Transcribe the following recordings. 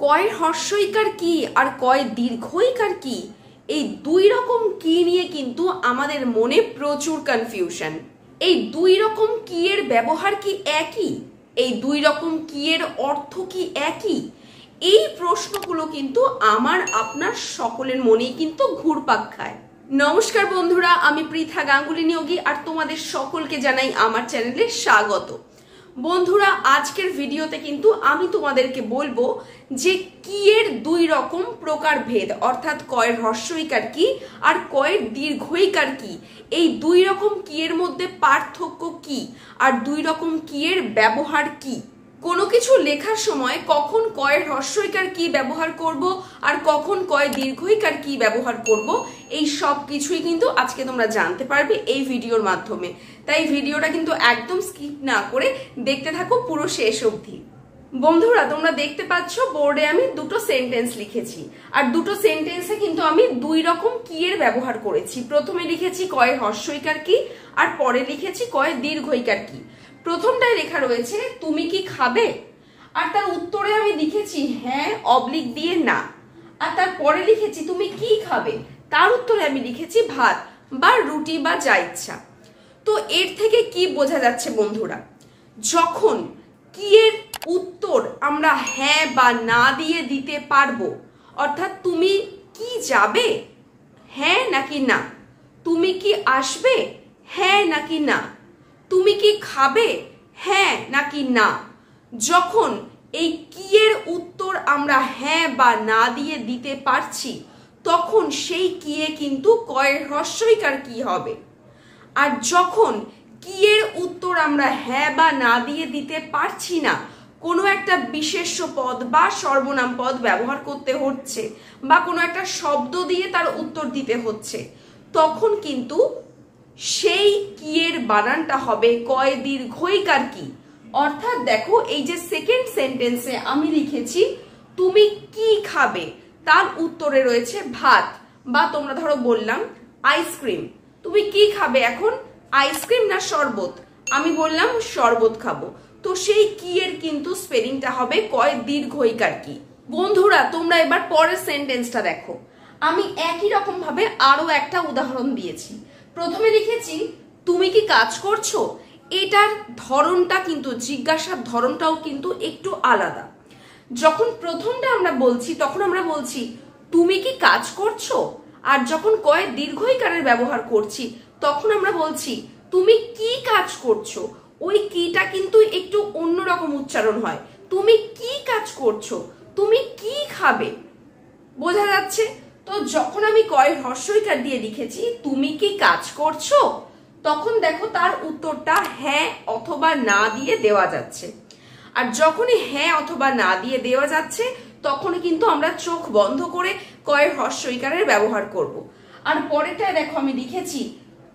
কয়ের হ্রস্বইকার কি আর কয়ের দীর্ঘইকার কি, এই দুই রকম কি নিয়ে কিন্তু আমাদের মনে প্রচুর কনফিউশন। এই দুই রকম কি এর ব্যবহার কি একই? এই দুই রকম কি এর অর্থ কি একই? এই প্রশ্নগুলো কিন্তু আমার আপনার সকলের মনেই কিন্তু ঘুরপাক খায়। নমস্কার বন্ধুরা, আমি পৃথা গাঙ্গুলি নিয়োগী আর তোমাদের সকলকে জানাই আমার চ্যানেলে স্বাগত। বন্ধুরা, আজকের ভিডিওতে কিন্তু আমি তোমাদেরকে বলবো যে কি এর দুই রকম প্রকারভেদ, অর্থাৎ কয়ের হ্রস্বইকার কি আর কয়ের দীর্ঘইকার কি, এই দুই রকম কি এর মধ্যে পার্থক্য কি আর দুই রকম কি এর ব্যবহার কি। কোনো কিছু লেখার সময় কখন কয়ের হ্রস্বইকার কি ব্যবহার করব আর কখন কয়ের দীর্ঘইকার কি ব্যবহার করব, এই সব কিছুই কিন্তু আজকে তোমরা জানতে পারবে এই ভিডিওর মাধ্যমে। তাই ভিডিওটা কিন্তু একদম স্কিপ না করে দেখতে থাকো পুরো শেষ অবধি। বন্ধুরা, তোমরা দেখতে পাচ্ছ বোর্ডে আমি দুটো সেন্টেন্স লিখেছি আর দুটো সেন্টেন্সে কিন্তু আমি দুই রকম কি এর ব্যবহার করেছি। প্রথমে লিখেছি কয়ের হ্রস্বইকার কি আর পরে লিখেছি কয়ের দীর্ঘইকার কি। প্রথমটায় লেখা রয়েছে তুমি কি খাবে, আর তার উত্তরে আমি লিখেছি হ্যাঁ অবলিক দিয়ে না। আর তারপরে লিখেছি তুমি কি খাবে, তার উত্তরে আমি লিখেছি ভাত বা রুটি বা যা ইচ্ছা। তো এর থেকে কি বোঝা যাচ্ছে বন্ধুরা, যখন কি এর উত্তর আমরা হ্যাঁ বা না দিয়ে দিতে পারবো, অর্থাৎ তুমি কি যাবে, হ্যাঁ নাকি না, তুমি কি আসবে, হ্যাঁ নাকি না, তুমি কি খাবে, হ্যাঁ নাকি না, যখন এই কি এর উত্তর আমরা হ্যাঁ বা না দিয়ে দিতে পারছি, তখন সেই কি এ কিন্তু কয়ের হ্রস্বইকার কি হবে। আর যখন কি এর উত্তর আমরা হ্যাঁ বা না দিয়ে দিতে পারছি না, কোনো একটা বিশেষ্য পদ বা সর্বনাম পদ ব্যবহার করতে হচ্ছে বা কোনো একটা শব্দ দিয়ে তার উত্তর দিতে হচ্ছে, তখন কিন্তু সেই কি এর বানানটা হবে কয় দীর্ঘইকার কি। অর্থাৎ দেখো, এই যে সেকেন্ড সেন্টেন্সে আমি লিখেছি তুমি কি খাবে, তার উত্তরে রয়েছে ভাত, বা তোমরা ধরো বললাম আইসক্রিম। তুমি কি খাবে এখন, আইসক্রিম না শরবত? আমি বললাম শরবত খাবো, তো সেই কি এর কিন্তু স্পেলিংটা হবে কয় দীর্ঘইকার কি। বন্ধুরা, তোমরা এবার পরের সেন্টেন্সটা দেখো। আমি একই রকম ভাবে আরো একটা উদাহরণ দিয়েছি। প্রথমে লিখেছি তুমি কি কাজ করছো। এটার ধরনটা কিন্তু, জিজ্ঞাসার ধরনটাও কিন্তু একটু আলাদা। যখন প্রথমটা আমরা বলছি তখন আমরা বলছি তুমি কি কাজ করছো, আর যখন কয়ের দীর্ঘইকারের ব্যবহার করছি তখন আমরা বলছি তুমি কি কাজ করছো। ওই কিটা কিন্তু একটু অন্যরকম উচ্চারণ হয়, তুমি কি কাজ করছো, তুমি কি খাবে। বোঝা যাচ্ছে তো? যখন আমি কয়ের হ্রস্বইকার দিয়ে লিখেছি তুমি কি কাজ করছো, তখন দেখো তার উত্তরটা হ্যাঁ অথবা না দিয়ে দেওয়া যাচ্ছে। আর যখনই হ্যাঁ অথবা না দিয়ে দেওয়া যাচ্ছে তখনই কিন্তু আমরা চোখ বন্ধ করে কয়ের হ্রস্বইকারের ব্যবহার করব। আর পরেরটায় দেখো আমি লিখেছি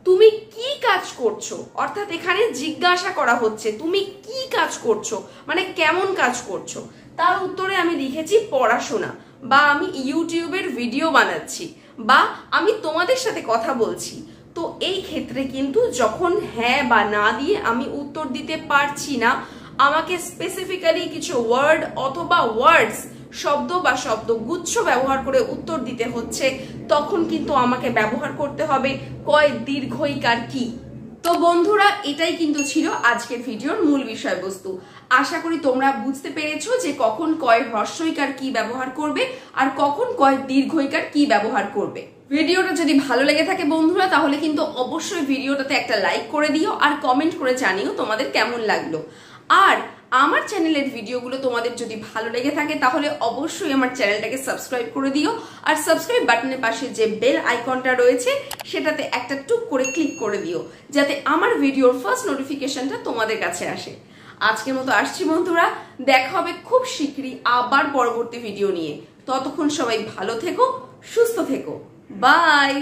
তুমি কি কাজ করছো, অর্থাৎ এখানে জিজ্ঞাসা করা হচ্ছে তুমি কি কাজ করছো, মানে কেমন কাজ করছো। তার উত্তরে আমি লিখেছি পড়াশোনা, বা আমি ইউটিউবের ভিডিও বানাচ্ছি, বা আমি তোমাদের সাথে কথা বলছি। তো এই ক্ষেত্রে কিন্তু যখন হ্যাঁ বা না দিয়ে আমি উত্তর দিতে পারছি না, আমাকে স্পেসিফিক্যালি কিছু ওয়ার্ড অথবা ওয়ার্ডস, শব্দ বা শব্দগুচ্ছ ব্যবহার করে উত্তর দিতে হচ্ছে, তখন কিন্তু আমাকে ব্যবহার করতে হবে কয় দীর্ঘইকার কি। তো বন্ধুরা, এটাই কিন্তু ছিল আজকের ভিডিওর মূল বিষয়বস্তু। আশা করি তোমরা বুঝতে পেরেছো যে কখন কয়ের হ্রস্বইকার কি ব্যবহার করবে আর কখন কয়ের দীর্ঘইকার কি ব্যবহার করবে। ভিডিওটা যদি ভালো লেগে থাকে বন্ধুরা, তাহলে কিন্তু অবশ্যই ভিডিওটাতে একটা লাইক করে দিও আর কমেন্ট করে জানিও তোমাদের কেমন লাগলো। আর আমার চ্যানেলের ভিডিওগুলো তোমাদের যদি ভালো লেগে থাকে তাহলে অবশ্যই আমার চ্যানেলটাকে সাবস্ক্রাইব করে দিও, আর সাবস্ক্রাইব বাটনের পাশে যে বেল আইকনটা রয়েছে সেটাতে একটা টুক করে ক্লিক করে দিও, যাতে আমার ভিডিওর ফার্স্ট নোটিফিকেশনটা তোমাদের কাছে আসে। আজকের মতো আসছি বন্ধুরা, দেখা হবে খুব শীঘ্রই আবার পরবর্তী ভিডিও নিয়ে। ততক্ষণ সবাই ভালো থেকো, সুস্থ থেকো, বাই।